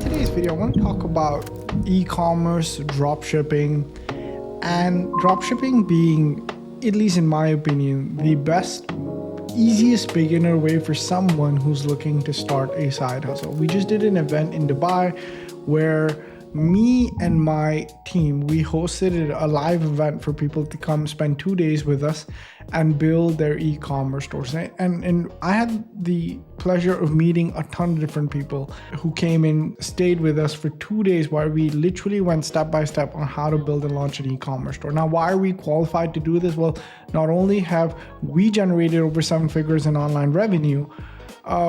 today's video, I want to talk about e-commerce, dropshipping, and dropshipping being, at least in my opinion, the best, easiest beginner way for someone who's looking to start a side hustle. We just did an event in Dubai where me and my team, we hosted a live event for people to come spend 2 days with us and build their e-commerce stores. And I had the pleasure of meeting a ton of different people who came in, stayed with us for 2 days while we literally went step by step on how to build and launch an e-commerce store. Now, why are we qualified to do this? Well, not only have we generated over 7 figures in online revenue,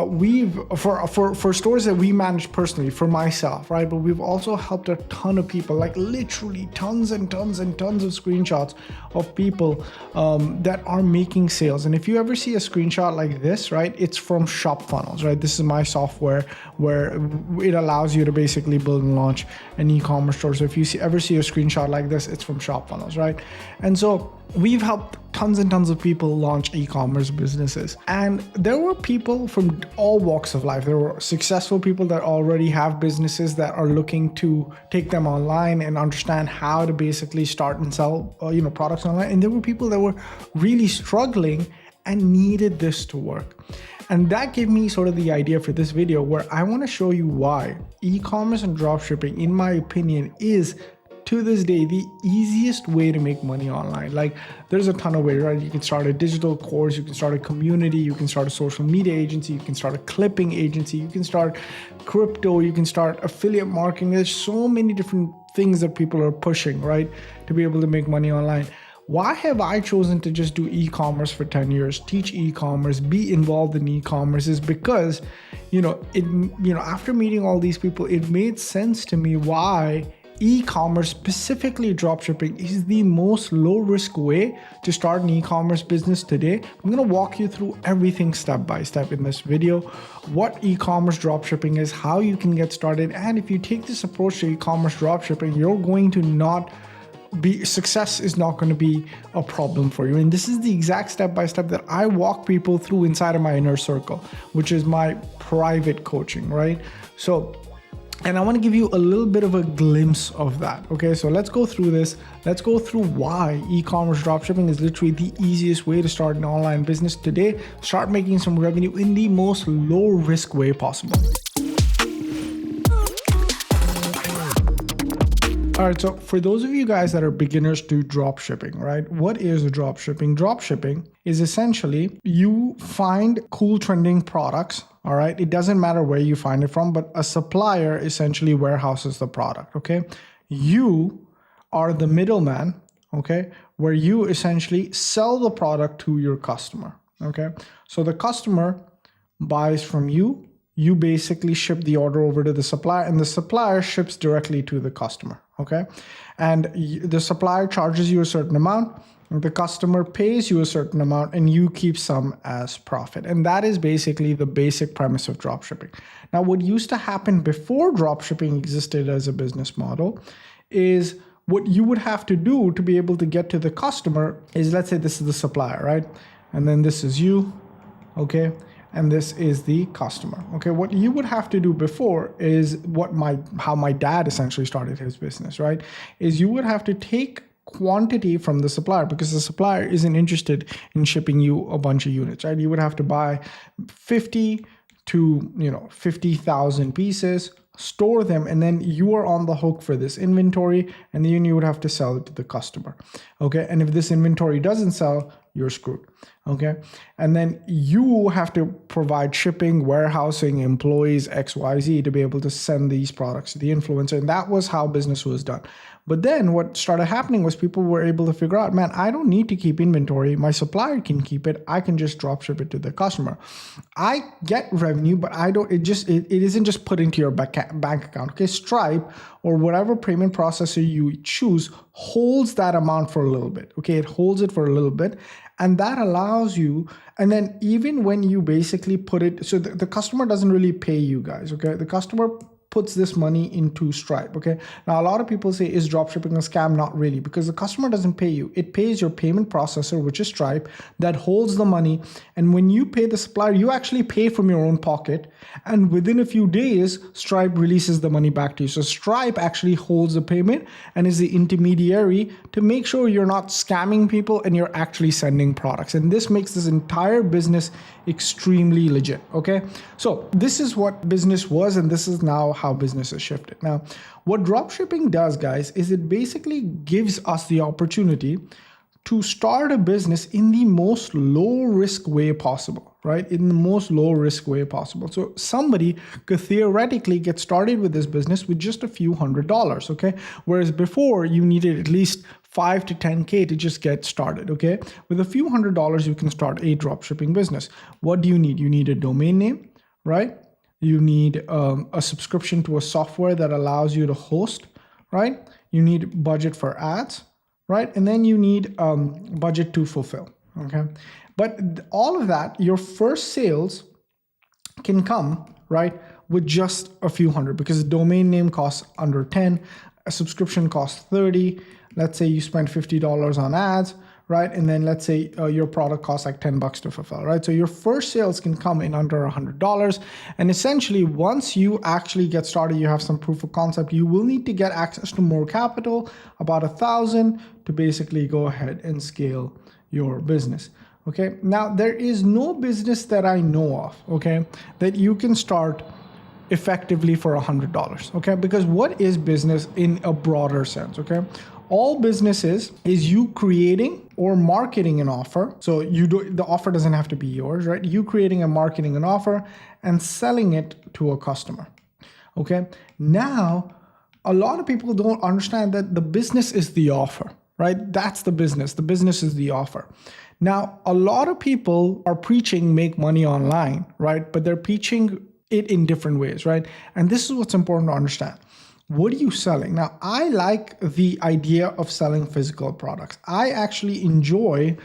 we've for stores that we manage personally for myself, right? But we've also helped a ton of people, like literally tons and tons and tons of screenshots of people that are making sales. And if you ever see a screenshot like this, right, it's from Shop Funnels, right? This is my software where it allows you to basically build and launch an e-commerce store. So if you ever see a screenshot like this, it's from Shop Funnels, right? And so we've helped tons and tons of people launch e-commerce businesses. And there were people from all walks of life. There were successful people that already have businesses that are looking to take them online and understand how to basically start and sell products online. And there were people that were really struggling and needed this to work. And that gave me sort of the idea for this video, where I want to show you why e-commerce and dropshipping, in my opinion, is to this day the easiest way to make money online. Like, there's a ton of ways, right? You can start a digital course, you can start a community, you can start a social media agency, you can start a clipping agency, you can start crypto, you can start affiliate marketing. There's so many different things that people are pushing, right, to be able to make money online. Why have I chosen to just do e-commerce for 10 years, teach e-commerce, be involved in e-commerce? Is because, after meeting all these people, it made sense to me why e-commerce, specifically dropshipping, is the most low-risk way to start an e-commerce business today. I'm going to walk you through everything step by step in this video, what e-commerce dropshipping is, how you can get started, and if you take this approach to e-commerce dropshipping, you're going to success is not going to be a problem for you. And this is the exact step-by-step that I walk people through inside of my inner circle, which is my private coaching, right? And I want to give you a little bit of a glimpse of that. Okay, so let's go through this. Let's go through why e-commerce dropshipping is literally the easiest way to start an online business today. Start making some revenue in the most low risk way possible. All right, so for those of you guys that are beginners to dropshipping, right? What is dropshipping? Dropshipping is essentially you find cool trending products, all right? It doesn't matter where you find it from, but a supplier essentially warehouses the product, okay? You are the middleman, okay? Where you essentially sell the product to your customer, okay? So the customer buys from you. You basically ship the order over to the supplier, and the supplier ships directly to the customer, okay? And the supplier charges you a certain amount, the customer pays you a certain amount, and you keep some as profit. And that is basically the basic premise of dropshipping. Now, what used to happen before dropshipping existed as a business model is what you would have to do to be able to get to the customer is, let's say this is the supplier, right? And then this is you, okay? And this is the customer. Okay, what you would have to do before is how my dad essentially started his business, right? Is you would have to take quantity from the supplier, because the supplier isn't interested in shipping you a bunch of units, right? You would have to buy 50 to 50,000 pieces, store them, and then you are on the hook for this inventory, and then you would have to sell it to the customer. Okay, and if this inventory doesn't sell, you're screwed. Okay, and then you have to provide shipping, warehousing, employees, XYZ to be able to send these products to the influencer. And that was how business was done. But then what started happening was people were able to figure out, man, I don't need to keep inventory. My supplier can keep it. I can just drop ship it to the customer. I get revenue, but it isn't just put into your bank account. Okay, Stripe or whatever payment processor you choose holds that amount for a little bit. Okay, it holds it for a little bit. And that allows you, and then even when you basically put it, so the customer doesn't really pay you guys, okay? The customer puts this money into Stripe. Okay. Now, a lot of people say, is dropshipping a scam? Not really, because the customer doesn't pay you. It pays your payment processor, which is Stripe, that holds the money. And when you pay the supplier, you actually pay from your own pocket. And within a few days, Stripe releases the money back to you. So Stripe actually holds the payment and is the intermediary to make sure you're not scamming people and you're actually sending products. And this makes this entire business extremely legit. Okay. So this is what business was, and this is now how business has shifted. Now, what dropshipping does, guys, is it basically gives us the opportunity to start a business in the most low risk way possible, right? In the most low risk way possible. So somebody could theoretically get started with this business with just a few $100s, okay? Whereas before you needed at least 5 to 10K to just get started, okay? With a few $100s, you can start a dropshipping business. What do you need? You need a domain name, right? You need a subscription to a software that allows you to host, right? You need budget for ads, right? And then you need budget to fulfill, okay? But all of that, your first sales can come, right, with just a few hundred, because the domain name costs under 10, a subscription costs 30. Let's say you spend $50 on ads, right? And then let's say your product costs like $10 to fulfill, right? So your first sales can come in under $100. And essentially, once you actually get started, you have some proof of concept, you will need to get access to more capital, about 1,000, to basically go ahead and scale your business. Okay. Now, there is no business that I know of, okay, that you can start effectively for $100, okay? Because what is business in a broader sense, okay? All business is you creating or marketing an offer. So the offer doesn't have to be yours, right? You creating and marketing an offer and selling it to a customer, okay? Now, a lot of people don't understand that the business is the offer, right? That's the business. The business is the offer. Now, a lot of people are preaching make money online, right? But they're preaching it in different ways, right? And this is what's important to understand. What are you selling? Now, I like the idea of selling physical products. I actually enjoy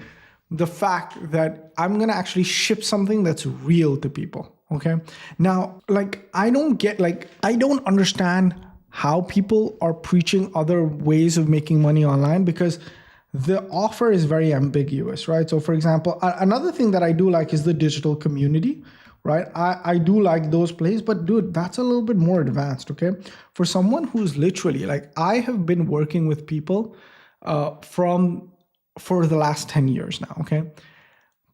the fact that I'm going to actually ship something that's real to people, okay? Now, I don't understand how people are preaching other ways of making money online, because the offer is very ambiguous, right? So for example, another thing that I do like is the digital community, right? I do like those plays, but dude, that's a little bit more advanced, okay? For someone who's literally I have been working with people for the last 10 years now, okay?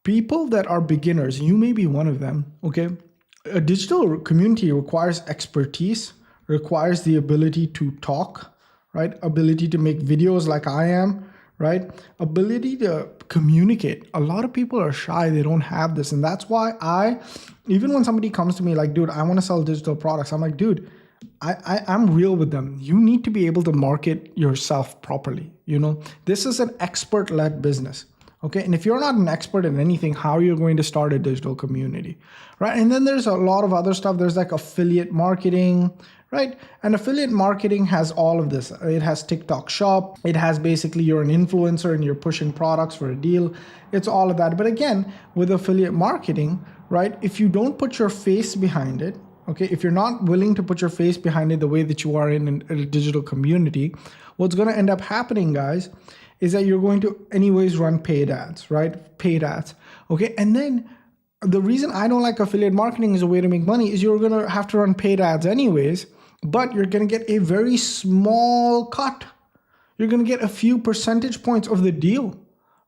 People that are beginners, you may be one of them, okay? A digital community requires expertise, requires the ability to talk, right? Ability to make videos like I am, right? Ability to communicate. A lot of people are shy. They don't have this. And that's why even when somebody comes to me like, dude, I want to sell digital products, I'm like, dude, I'm real with them. You need to be able to market yourself properly. You know, this is an expert-led business. Okay. And if you're not an expert in anything, how are you going to start a digital community? Right. And then there's a lot of other stuff. There's like affiliate marketing, right? And affiliate marketing has all of this. It has TikTok shop. It has basically you're an influencer and you're pushing products for a deal. It's all of that. But again, with affiliate marketing, right? If you don't put your face behind it, okay, if you're not willing to put your face behind it the way that you are in a digital community, what's going to end up happening, guys, is that you're going to anyways run paid ads, right? Paid ads, okay? And then the reason I don't like affiliate marketing as a way to make money is you're going to have to run paid ads anyways, but you're going to get a very small cut. You're going to get a few percentage points of the deal,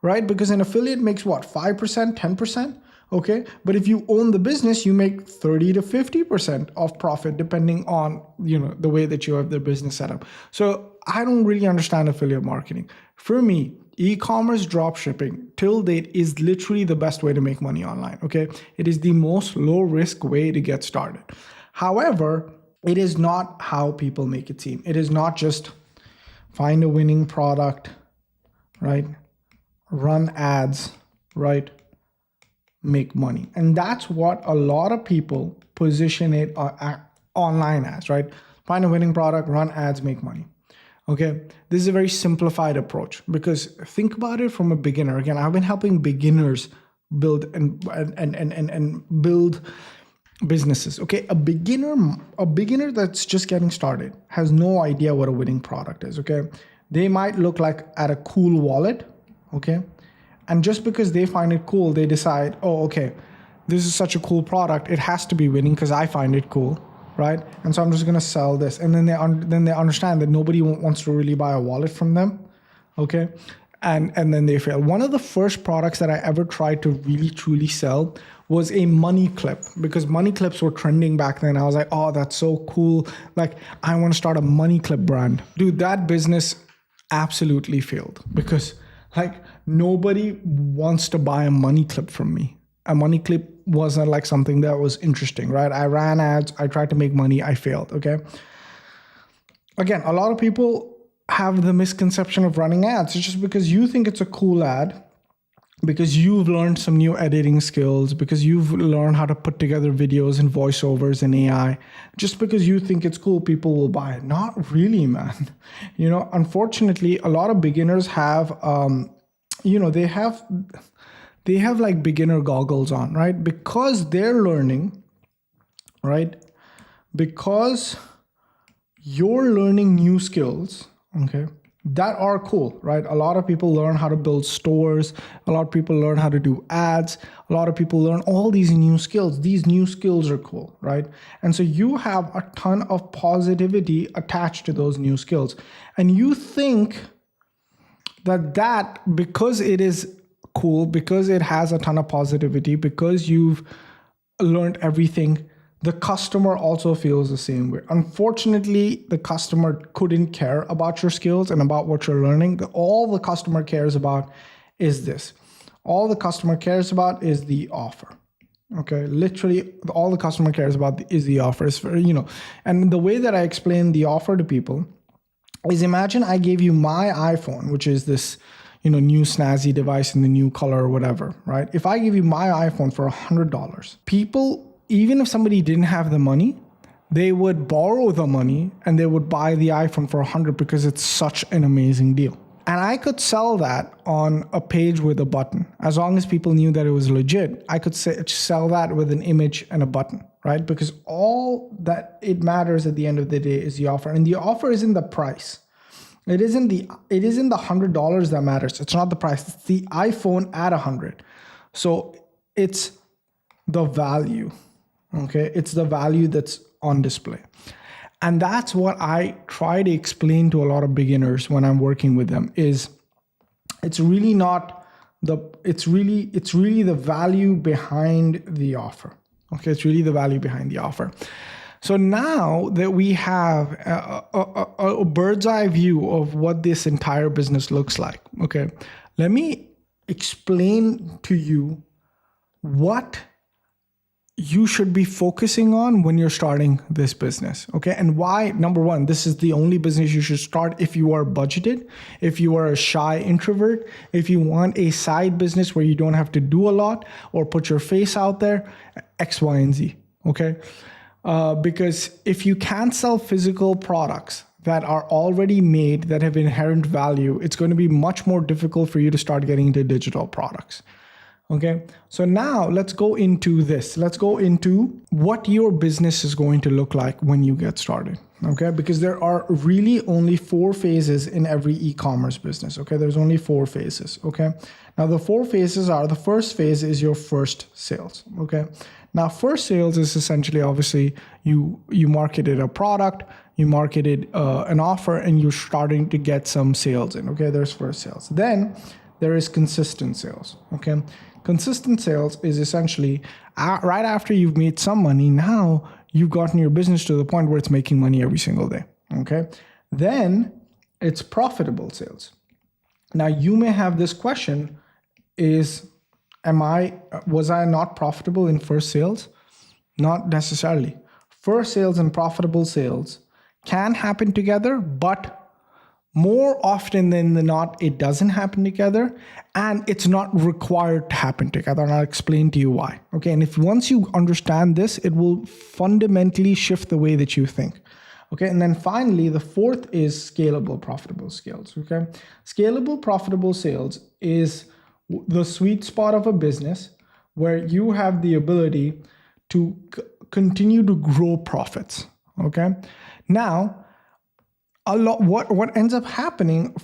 right? Because an affiliate makes what, 5%, 10%? Okay. But if you own the business, you make 30 to 50% of profit, depending on, the way that you have the business set up. So I don't really understand affiliate marketing. For me, e-commerce dropshipping till date is literally the best way to make money online. Okay. It is the most low risk way to get started. However, it is not how people make it seem. It is not just find a winning product, right? Run ads, right? Make money. And that's what a lot of people position it online as, right? Find a winning product, run ads, make money. Okay. This is a very simplified approach, because think about it from a beginner. Again, I've been helping beginners build and build businesses. Okay, a beginner that's just getting started has no idea what a winning product is. Okay, they might look like at a cool wallet. Okay, and just because they find it cool, they decide, oh, okay, this is such a cool product, it has to be winning because I find it cool, right? And so I'm just gonna sell this, and then they understand that nobody wants to really buy a wallet from them. Okay, and then they fail. One of the first products that I ever tried to really truly sell was a money clip, because money clips were trending back then. I was like, oh, that's so cool. Like, I want to start a money clip brand. Dude, that business absolutely failed because like nobody wants to buy a money clip from me. A money clip wasn't like something that was interesting, right? I ran ads, I tried to make money, I failed. Okay. Again, a lot of people have the misconception of running ads. It's just because you think it's a cool ad, because you've learned some new editing skills, because you've learned how to put together videos and voiceovers and AI, just because you think it's cool, people will buy it. Not really, man. Unfortunately, a lot of beginners have, they have like beginner goggles on, right? Because they're learning, right? Because you're learning new skills, okay, that are cool, right? A lot of people learn how to build stores. A lot of people learn how to do ads. A lot of people learn all these new skills. These new skills are cool, right? And so you have a ton of positivity attached to those new skills. And you think that because it is cool, because it has a ton of positivity, because you've learned everything, the customer also feels the same way. Unfortunately, the customer couldn't care about your skills and about what you're learning. All the customer cares about is this. All the customer cares about is the offer. Okay, literally all the customer cares about is the offer. It's very, and the way that I explain the offer to people is, imagine I gave you my iPhone, which is this, new snazzy device in the new color or whatever, right? If I give you my iPhone for $100, people, even if somebody didn't have the money, they would borrow the money and they would buy the iPhone for $100 because it's such an amazing deal. And I could sell that on a page with a button. As long as people knew that it was legit, I could sell that with an image and a button, right? Because all that it matters at the end of the day is the offer. And the offer isn't the price. It isn't the $100 that matters. It's not the price. It's the iPhone at $100. So it's the value. Okay, it's the value that's on display. And that's what I try to explain to a lot of beginners when I'm working with them, is it's really the value behind the offer. Okay, it's really the value behind the offer. So now that we have a bird's eye view of what this entire business looks like, okay, let me explain to you what you should be focusing on when you're starting this business, okay? And why, number one, this is the only business you should start if you are budgeted, if you are a shy introvert, if you want a side business where you don't have to do a lot or put your face out there, X, Y, and Z, okay? Because if you can't sell physical products that are already made, that have inherent value, it's going to be much more difficult for you to start getting into digital products. Okay, so now let's go into this. Let's go into what your business is going to look like when you get started. Okay, because there are really only 4 phases in every e-commerce business. Okay, there's only 4 phases. Okay, now the 4 phases are, the first phase is your first sales. Okay, now first sales is essentially, obviously, you marketed a product, you marketed an offer, and you're starting to get some sales in. Okay, there's first sales. Then there is consistent sales. Okay. Consistent sales is essentially right after you've made some money, now you've gotten your business to the point where it's making money every single day, okay? Then it's profitable sales. Now you may have this question is, was I not profitable in first sales? Not necessarily. First sales and profitable sales can happen together, but more often than not, it doesn't happen together, and it's not required to happen together. And I'll explain to you why. Okay. And if once you understand this, it will fundamentally shift the way that you think. Okay. And then finally, the fourth is scalable, profitable sales. Okay. Scalable, profitable sales is the sweet spot of a business where you have the ability to continue to grow profits. Okay. Now, what ends up happening,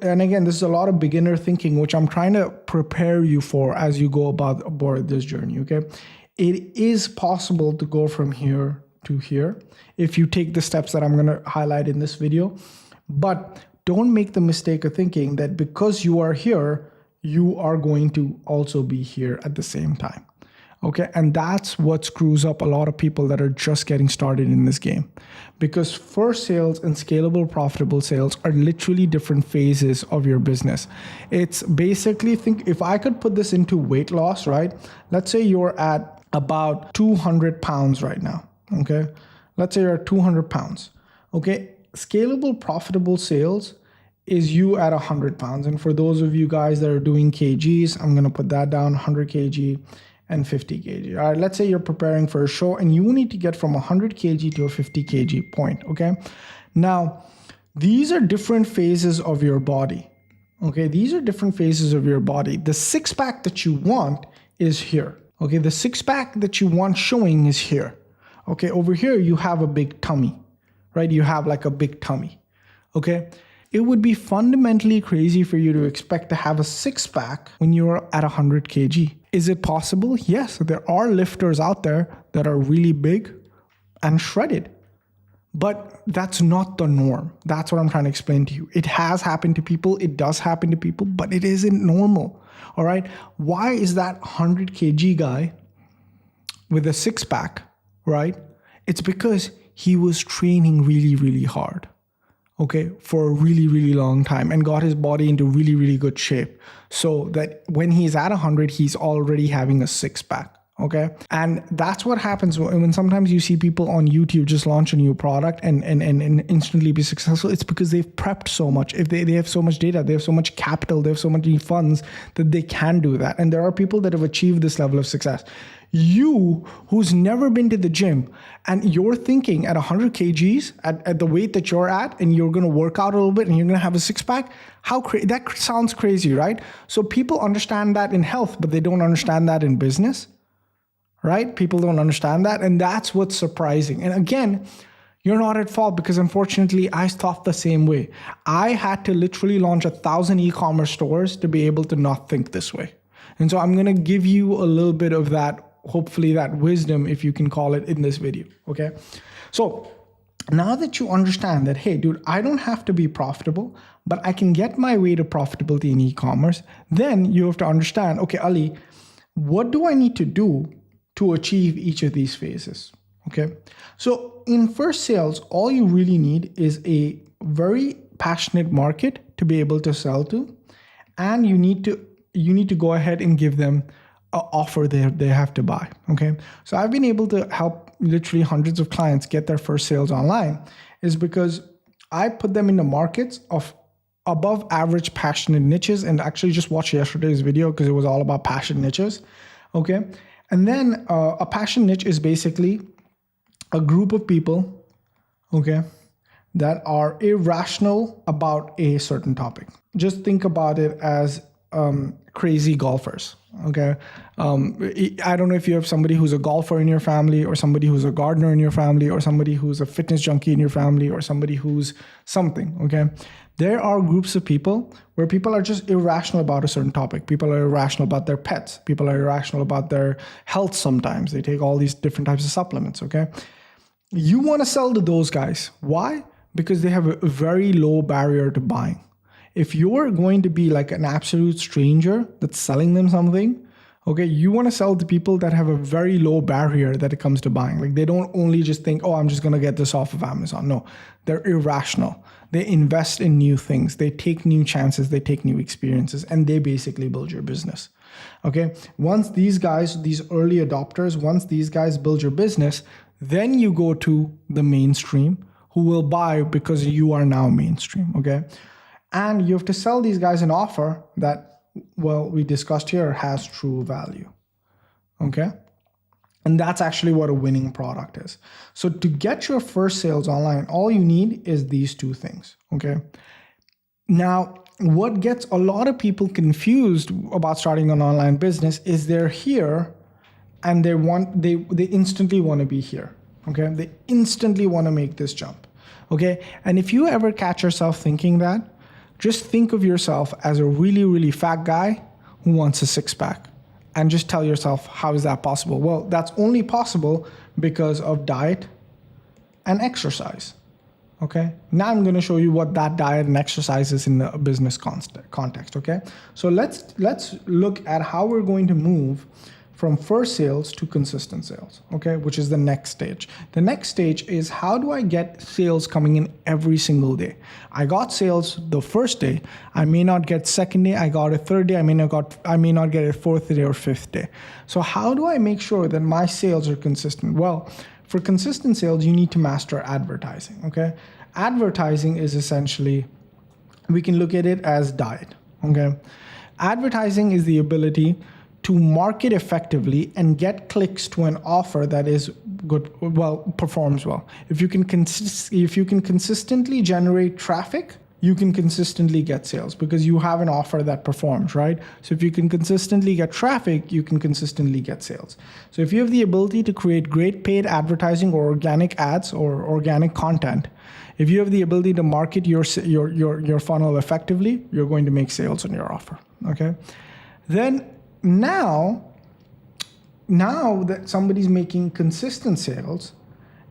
and again, this is a lot of beginner thinking, which I'm trying to prepare you for as you go aboard this journey. Okay. It is possible to go from here to here if you take the steps that I'm going to highlight in this video, but don't make the mistake of thinking that because you are here, you are going to also be here at the same time. Okay, and that's what screws up a lot of people that are just getting started in this game, because first sales and scalable profitable sales are literally different phases of your business. It's basically, think if I could put this into weight loss, right? Let's say you're at about 200 pounds right now. Okay, let's say you're at 200 pounds. Okay, scalable profitable sales is you at 100 pounds. And for those of you guys that are doing kgs, I'm going to put that down, 100 kg and 50 kg. All right, let's say you're preparing for a show and you need to get from 100 kg to a 50 kg point, okay? Now, these are different phases of your body, okay? These are different phases of your body. The six-pack that you want is here, okay? The six-pack that you want showing is here, okay? Over here, you have a big tummy, right? You have like a big tummy, okay? It would be fundamentally crazy for you to expect to have a six-pack when you're at 100 kg. Is it possible? Yes, there are lifters out there that are really big and shredded, but that's not the norm. That's what I'm trying to explain to you. It has happened to people. It does happen to people, but it isn't normal. All right. Why is that 100 kg guy with a six-pack, right? It's because he was training really, really hard, okay, for a really, really long time and got his body into really, really good shape so that when he's at 100, he's already having a six-pack, okay? And that's what happens when sometimes you see people on YouTube just launch a new product and instantly be successful. It's because they've prepped so much. If they have so much data, they have so much capital, they have so many funds that they can do that. And there are people that have achieved this level of success. You, who's never been to the gym, and you're thinking at 100 kgs, at the weight that you're at, and you're going to work out a little bit and you're going to have a six-pack, that sounds crazy, right? So people understand that in health, but they don't understand that in business, right? People don't understand that, and that's what's surprising. And again, you're not at fault, because unfortunately, I thought the same way. I had to literally launch 1,000 e-commerce stores to be able to not think this way. And so I'm going to give you a little bit of that, hopefully that wisdom, if you can call it, in this video, okay? So now that you understand that, hey, dude, I don't have to be profitable, but I can get my way to profitability in e-commerce, then you have to understand, okay, Ali, what do I need to do to achieve each of these phases, okay? So in first sales, all you really need is a very passionate market to be able to sell to, and you need to go ahead and give them an offer they have to buy, okay? So I've been able to help literally hundreds of clients get their first sales online is because I put them in the markets of above average passionate niches, and actually just watch yesterday's video because it was all about passion niches, okay? And then a passion niche is basically a group of people, okay, that are irrational about a certain topic. Just think about it as crazy golfers, okay? I don't know if you have somebody who's a golfer in your family, or somebody who's a gardener in your family, or somebody who's a fitness junkie in your family, or somebody who's something, okay? There are groups of people where people are just irrational about a certain topic. People are irrational about their pets. People are irrational about their health sometimes. They take all these different types of supplements, okay? You want to sell to those guys. Why? Because they have a very low barrier to buying. If you're going to be like an absolute stranger that's selling them something, okay, you want to sell to people that have a very low barrier that it comes to buying. Like they don't only just think, oh, I'm just going to get this off of Amazon. No, they're irrational. They invest in new things. They take new chances. They take new experiences, and they basically build your business. Okay. Once these guys, these early adopters, once these guys build your business, then you go to the mainstream who will buy because you are now mainstream. Okay. And you have to sell these guys an offer that, well, we discussed here, has true value, okay? And that's actually what a winning product is. So to get your first sales online, all you need is these two things, okay? Now, what gets a lot of people confused about starting an online business is they're here and they instantly want to be here. Okay, they instantly want to make this jump. Okay, and if you ever catch yourself thinking that, just think of yourself as a really, really fat guy who wants a six-pack, and just tell yourself, how is that possible? Well, that's only possible because of diet and exercise. Okay, now I'm going to show you what that diet and exercise is in the business context. Okay, so let's look at how we're going to move from first sales to consistent sales, okay, which is the next stage. The next stage is, how do I get sales coming in every single day? I got sales the first day, I may not get second day, I got a third day, I may not get a fourth day or fifth day. So how do I make sure that my sales are consistent? Well, for consistent sales, you need to master advertising, okay? Advertising is essentially, we can look at it as diet, okay? Advertising is the ability to market effectively and get clicks to an offer that is good, performs well. If you can consistently generate traffic, you can consistently get sales because you have an offer that performs, right? So if you can consistently get traffic, you can consistently get sales. So if you have the ability to create great paid advertising or organic ads or organic content, if you have the ability to market your funnel effectively, you're going to make sales on your offer, okay? Then now that somebody's making consistent sales,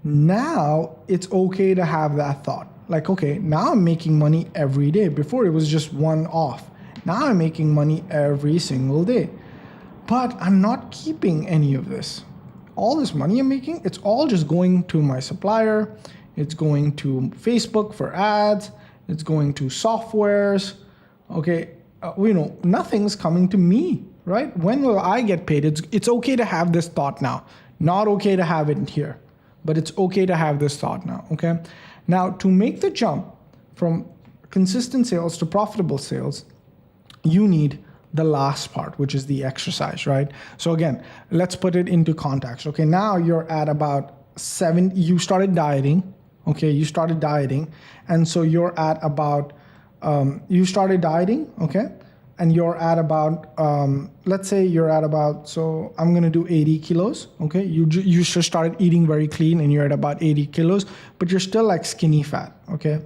now it's okay to have that thought. Like, okay, now I'm making money every day. Before it was just one off. Now I'm making money every single day. But I'm not keeping any of this. All this money I'm making, it's all just going to my supplier. It's going to Facebook for ads. It's going to softwares. Okay, nothing's coming to me. Right? When will I get paid? It's okay to have this thought now. Not okay to have it here, but it's okay to have this thought now, okay? Now, to make the jump from consistent sales to profitable sales, you need the last part, which is the exercise, right? So again, let's put it into context, okay? Now you're at about you started dieting, okay? You started dieting, and so you're at about, you started dieting, okay? And you're at about, let's say you're at about, so I'm gonna do 80 kilos, okay? You just started eating very clean and you're at about 80 kilos, but you're still like skinny fat, okay?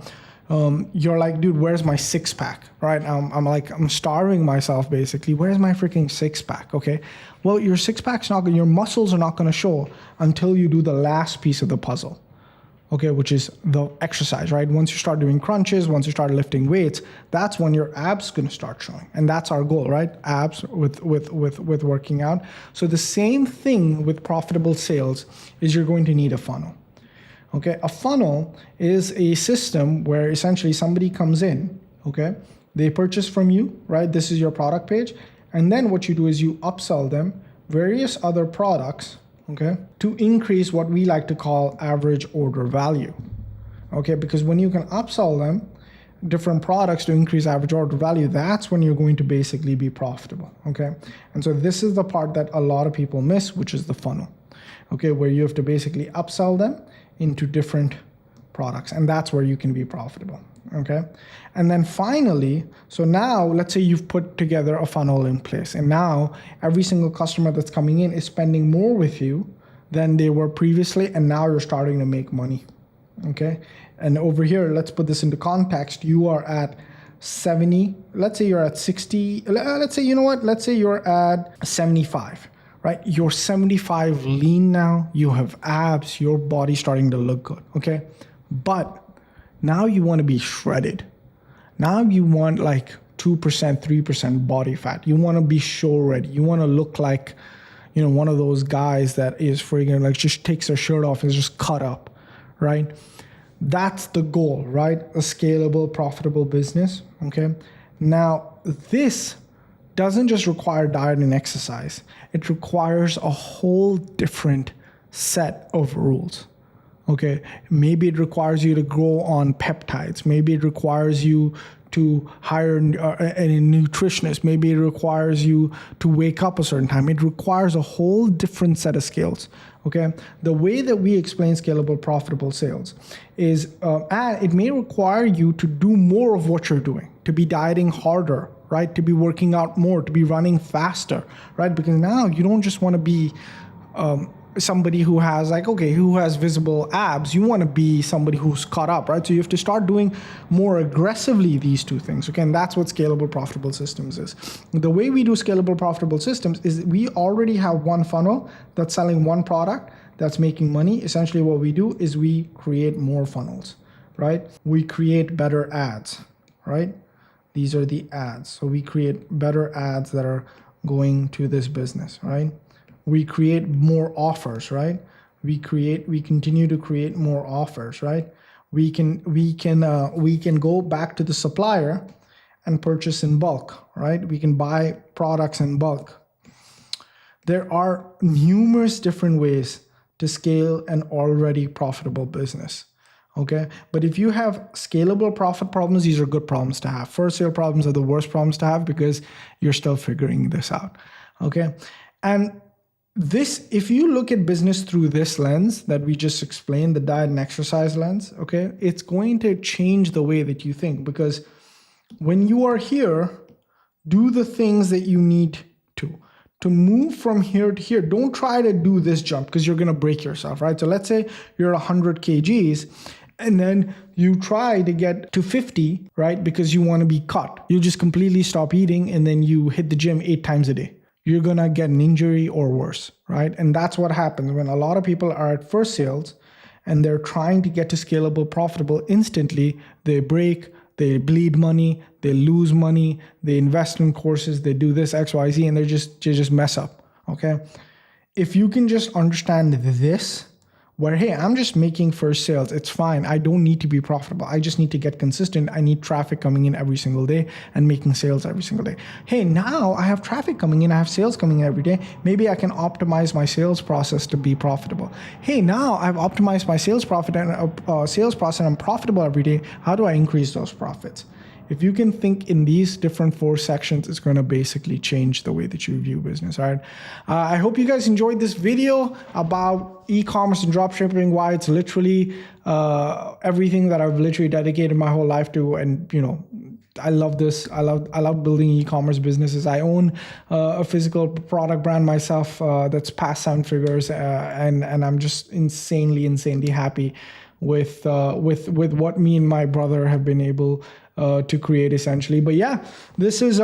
You're like, dude, where's my six pack, right? I'm starving myself basically. Where's my freaking six pack, okay? Well, your six pack's your muscles are not gonna show until you do the last piece of the puzzle. Okay, which is the exercise, right? Once you start doing crunches, once you start lifting weights, that's when your abs gonna start showing. And that's our goal, right? Abs with working out. So the same thing with profitable sales is you're going to need a funnel. Okay, a funnel is a system where essentially somebody comes in, okay? They purchase from you, right? This is your product page. And then what you do is you upsell them various other products, okay, to increase what we like to call average order value, okay? Because when you can upsell them different products to increase average order value, that's when you're going to basically be profitable, okay? And so this is the part that a lot of people miss, which is the funnel, okay, where you have to basically upsell them into different products, and that's where you can be profitable, okay? And then finally, so now let's say you've put together a funnel in place, and now every single customer that's coming in is spending more with you than they were previously, and now you're starting to make money, okay? And over here, let's put this into context. You are at 70, let's say you're at 60, let's say, you know what? Let's say you're at 75, right? You're 75 lean now, you have abs, your body's starting to look good, okay? But now you want to be shredded. Now you want like 2%, 3% body fat. You want to be show ready. You want to look like, you know, one of those guys that is friggin' like just takes their shirt off and is just cut up, right? That's the goal, right? A scalable, profitable business, okay? Now, this doesn't just require diet and exercise. It requires a whole different set of rules, okay? Maybe it requires you to grow on peptides. Maybe it requires you to hire a nutritionist. Maybe it requires you to wake up a certain time. It requires a whole different set of skills, okay? The way that we explain scalable, profitable sales is, it may require you to do more of what you're doing, to be dieting harder, right? To be working out more, to be running faster, right? Because now you don't just want to be somebody who has who has visible abs. You want to be somebody who's caught up, right? So you have to start doing more aggressively these two things. Okay, and that's what scalable profitable systems is. The way we do scalable profitable systems is we already have one funnel that's selling one product that's making money. Essentially what we do is we create more funnels, right? We create better ads, right? These are the ads. So we create better ads that are going to this business, right? We create more offers, right? We continue to create more offers, right? We can go back to the supplier and purchase in bulk, right? We can buy products in bulk. There are numerous different ways to scale an already profitable business. Okay, but if you have scalable profit problems, these are good problems to have. First sale problems are the worst problems to have because you're still figuring this out. Okay, and this, if you look at business through this lens that we just explained, the diet and exercise lens, okay, it's going to change the way that you think, because when you are here, do the things that you need to move from here to here. Don't try to do this jump because you're going to break yourself, right? So let's say you're 100 kgs and then you try to get to 50, right? Because you want to be cut. You just completely stop eating and then you hit the gym 8 times a day. You're going to get an injury or worse, right? And that's what happens when a lot of people are at first sales and they're trying to get to scalable, profitable instantly. They break, they bleed money, they lose money, they invest in courses, they do this, X, Y, Z, and they just mess up, okay? If you can just understand this, where, hey, I'm just making first sales, it's fine. I don't need to be profitable. I just need to get consistent. I need traffic coming in every single day and making sales every single day. Hey, now I have traffic coming in, I have sales coming in every day. Maybe I can optimize my sales process to be profitable. Hey, now I've optimized my sales process and I'm profitable every day. How do I increase those profits? If you can think in these different 4 sections, it's going to basically change the way that you view business, all right? I hope you guys enjoyed this video about e-commerce and dropshipping, why it's literally everything that I've literally dedicated my whole life to. And, you know, I love this. I love building e-commerce businesses. I own a physical product brand myself that's past 7 figures, and I'm just insanely happy with what me and my brother have been able to create, essentially. But yeah, this is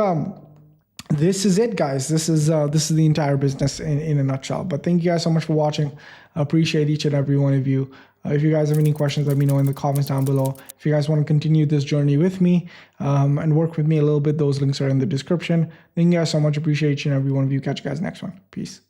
it, guys. This is the entire business in a nutshell. But thank you guys so much for watching. I appreciate each and every one of you. If you guys have any questions, let me know in the comments down below. If you guys want to continue this journey with me and work with me a little bit, those links are in the description. Thank you guys so much. Appreciate each and every one of you. Catch you guys next one. Peace.